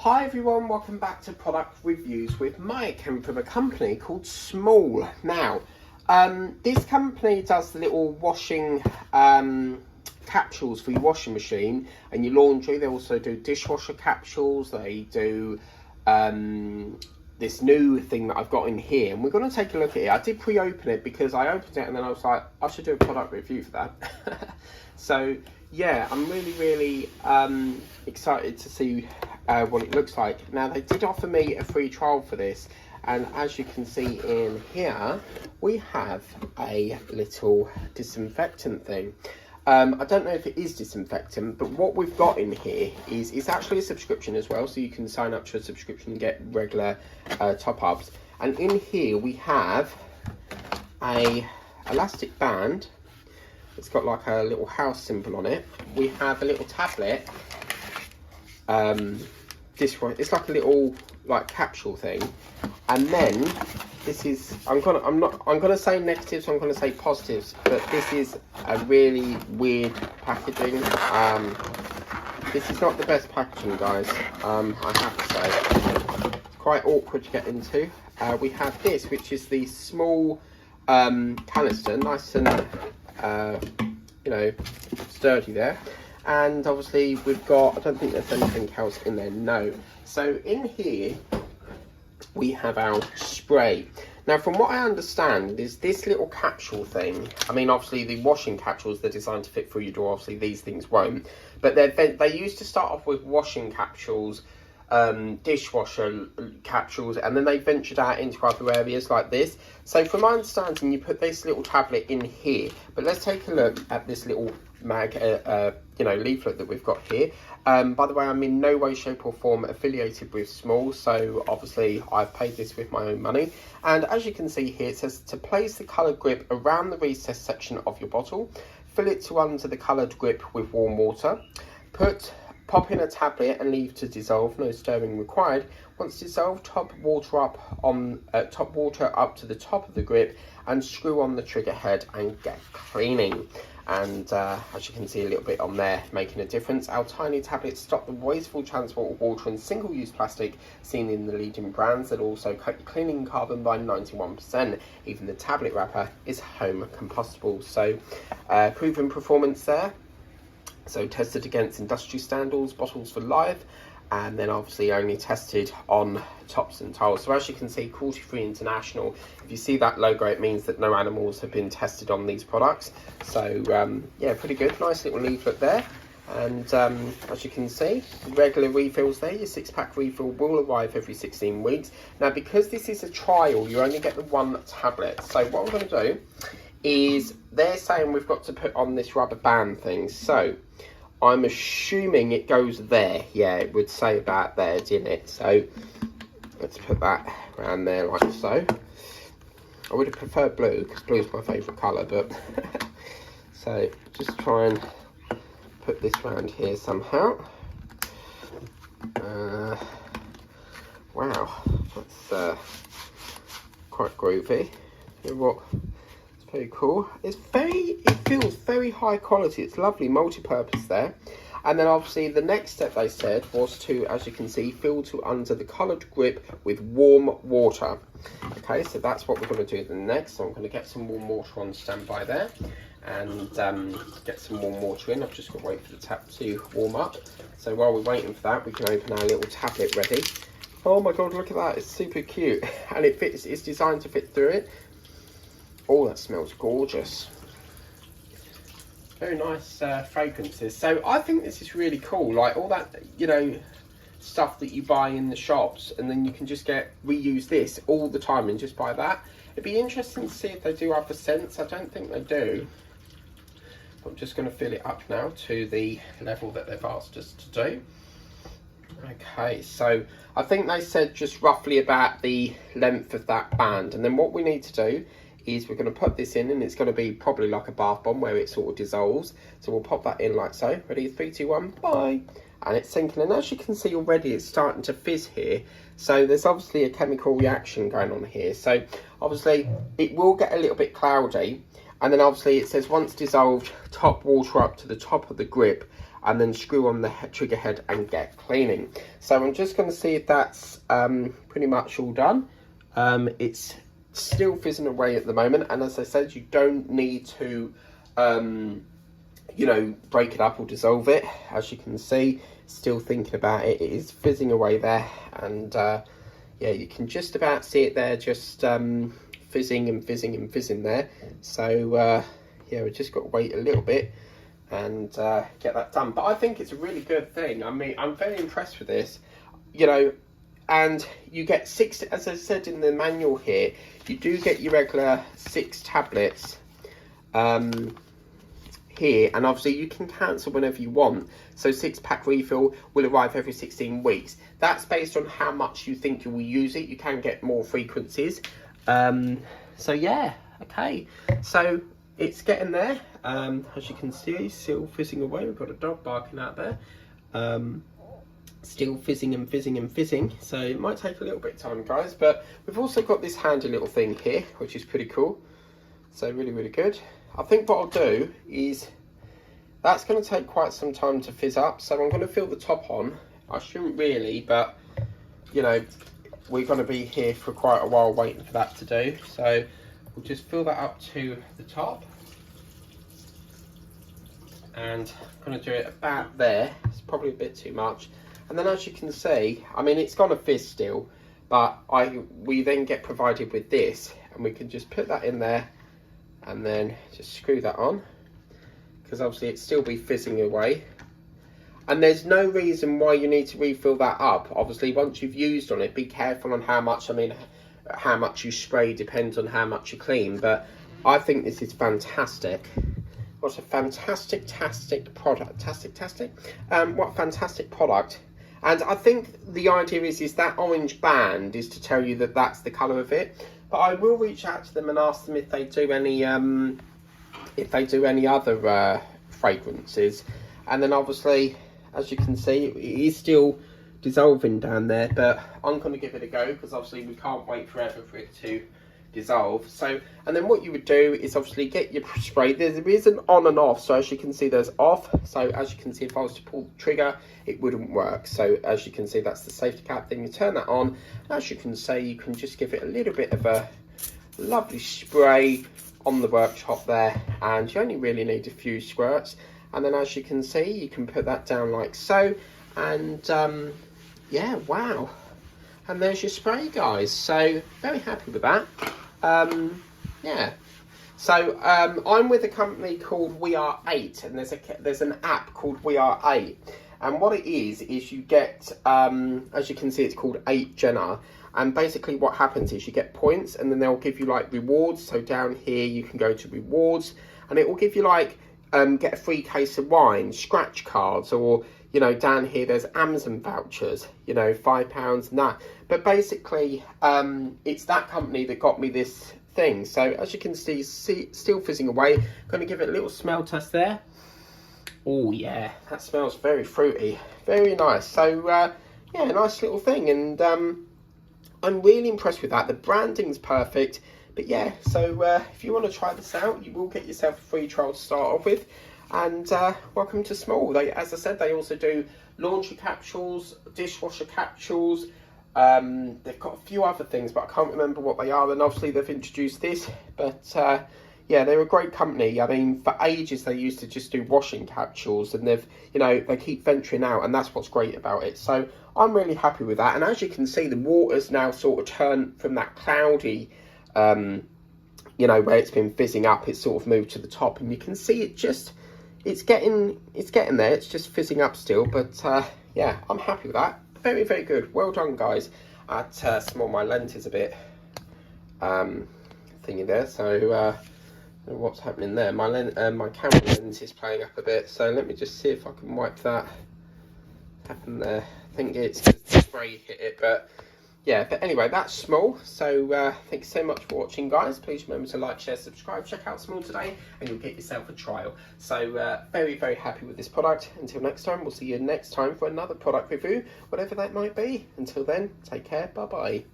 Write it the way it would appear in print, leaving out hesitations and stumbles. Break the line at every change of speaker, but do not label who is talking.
Hi everyone, welcome back to product reviews with Mike and from a company called Smoll. Now, this company does the little washing capsules for your washing machine and your laundry. They also do dishwasher capsules. They do this new thing that I've got in here, and we're going to take a look at it. I did pre-open it because I opened it and then I was like, I should do a product review for that. So yeah, I'm really excited to see what it looks like. Now, they did offer me a free trial for this, and as you can see in here, we have a little disinfectant thing. I don't know if it is disinfectant, but what we've got in here is it's actually a subscription as well, so you can sign up to a subscription and get regular top-ups. And in here we have a elastic band. It's got like a little house symbol on it. We have a little tablet. It's like a little capsule thing, and then this is I'm gonna say negatives, so I'm gonna say positives, but this is a really weird packaging. This is not the best packaging, guys. I have to say, it's quite awkward to get into. We have this, which is the small canister, nice and sturdy there. And obviously we've got, I don't think there's anything else in there, no. So in here we have our spray. Now, from what I understand, is this little capsule thing, I mean, obviously the washing capsules, they're designed to fit through your door, obviously these things won't. But they used to start off with washing capsules, dishwasher capsules, and then they ventured out into other areas like this. So from my understanding, you put this little tablet in here, but let's take a look at this little leaflet that we've got here. By the way, I'm in no way, shape or form affiliated with Smoll, so obviously I've paid this with my own money. And as you can see here, it says to place the coloured grip around the recessed section of your bottle, fill it to under the coloured grip with warm water, pop in a tablet and leave to dissolve, no stirring required. Once dissolved, top water up to the top of the grip and screw on the trigger head and get cleaning. And as you can see a little bit on there, making a difference. Our tiny tablets stop the wasteful transport of water and single-use plastic seen in the leading brands that also cut your cleaning carbon by 91%. Even the tablet wrapper is home compostable. So proven performance there. So tested against industry standards, bottles for life, and then obviously only tested on tops and tiles. So as you can see, cruelty-free international. If you see that logo, it means that no animals have been tested on these products. So yeah, pretty good. Nice little leaflet there. And as you can see, regular refills there. Your 6-pack refill will arrive every 16 weeks. Now, because this is a trial, you only get the one tablet. So what I'm going to do is, they're saying we've got to put on this rubber band thing. So I'm assuming it goes there. Yeah, it would say about there, didn't it? So let's put that around there like so. I would have preferred blue because blue is my favourite colour, but so just try and put this around here somehow. Wow, that's quite groovy. You know what? Very cool. It feels very high quality. It's lovely multi-purpose there. And then obviously the next step they said was to, as you can see, fill to under the coloured grip with warm water. Okay, so that's what we're going to do next. So I'm going to get some warm water on standby there and get some warm water in. I've just got to wait for the tap to warm up. So while we're waiting for that, we can open our little tablet ready. Oh my god, look at that. It's super cute. And it fits. It's designed to fit through it. Oh, that smells gorgeous. Very nice fragrances. So I think this is really cool. Like all that, stuff that you buy in the shops, and then you can just reuse this all the time and just buy that. It'd be interesting to see if they do other scents. I don't think they do. I'm just going to fill it up now to the level that they've asked us to do. Okay, so I think they said just roughly about the length of that band. And then what we need to do is we're going to put this in, and it's going to be probably like a bath bomb where it sort of dissolves. So we'll pop that in like so. Ready? 3, 2, 1, bye. And it's sinking, and as you can see already, it's starting to fizz here. So there's obviously a chemical reaction going on here. So obviously it will get a little bit cloudy, and then obviously it says once dissolved, top water up to the top of the grip and then screw on the trigger head and get cleaning. So I'm just going to see if that's pretty much all done. It's still fizzing away at the moment, and as I said, you don't need to you know, break it up or dissolve it. As you can see, still thinking about it, it is fizzing away there, and yeah, you can just about see it there, just fizzing and fizzing and fizzing there. So yeah, we've just got to wait a little bit and get that done. But I think it's a really good thing. I mean, I'm very impressed with this, you know. And you get 6, as I said in the manual here, you do get your regular 6 tablets here, and obviously you can cancel whenever you want. So 6-pack refill will arrive every 16 weeks. That's based on how much you think you will use it. You can get more frequencies. So yeah, okay. So it's getting there. As you can see, still fizzing away. We've got a dog barking out there. Still fizzing and fizzing and fizzing, so it might take a little bit of time, guys, but we've also got this handy little thing here, which is pretty cool. So really good. I think what I'll do is, that's going to take quite some time to fizz up, so I'm going to fill the top on. I shouldn't really, but you know, we're going to be here for quite a while waiting for that to do, so we'll just fill that up to the top, and I'm going to do it about there. It's probably a bit too much. And then, as you can see, I mean, it's gonna fizz still, but we then get provided with this, and we can just put that in there and then just screw that on, because obviously it'd still be fizzing away. And there's no reason why you need to refill that up. Obviously, once you've used on it, be careful on how much, I mean, how much you spray depends on how much you clean, but I think this is fantastic. What a fantastic product. What a fantastic product. And I think the idea is that orange band is to tell you that that's the colour of it. But I will reach out to them and ask them if they do any other fragrances. And then obviously, as you can see, it is still dissolving down there. But I'm going to give it a go, because obviously we can't wait forever for it to dissolve. So, and then what you would do is obviously get your spray. There is an on and off, so as you can see, there's off. So as you can see, if I was to pull the trigger, it wouldn't work. So as you can see, that's the safety cap. Then you turn that on. As you can see, you can just give it a little bit of a lovely spray on the worktop there, and you only really need a few squirts. And then as you can see, you can put that down like so, and yeah, wow. And there's your spray, guys. So very happy with that. Yeah. So I'm with a company called We Are 8, and there's an app called We Are 8. And what it is you get, as you can see, it's called 8 Jenna. And basically what happens is you get points, and then they'll give you like rewards. So down here you can go to rewards, and it will give you like, get a free case of wine, scratch cards, or, you know, down here there's Amazon vouchers, you know, £5 and that. But basically, it's that company that got me this thing. So as you can see, still fizzing away. Going to give it a little smell test there. Oh yeah, that smells very fruity, very nice. So yeah, nice little thing, and I'm really impressed with that. The branding's perfect. But yeah, so if you want to try this out, you will get yourself a free trial to start off with. And welcome to Smoll. They, as I said, they also do laundry capsules, dishwasher capsules. They've got a few other things, but I can't remember what they are. And obviously they've introduced this. But yeah, they're a great company. I mean, for ages they used to just do washing capsules, and they've, you know, they keep venturing out, and that's what's great about it. So I'm really happy with that. And as you can see, the water's now sort of turned from that cloudy, you know, where it's been fizzing up, it's sort of moved to the top, and you can see it just, it's getting there. It's just fizzing up still, but yeah, I'm happy with that. Very, very good. Well done, guys. At Smoll, my lens is a bit thingy there, so what's happening there? My camera lens is playing up a bit, so let me just see if I can wipe that. Happened there. I think it's because the spray hit it, but yeah, but anyway, that's Smoll. So thanks so much for watching, guys. Please remember to like, share, subscribe, check out Smoll today, and you'll get yourself a trial. So very, very happy with this product. Until next time, we'll see you next time for another product review, whatever that might be. Until then, take care. Bye bye.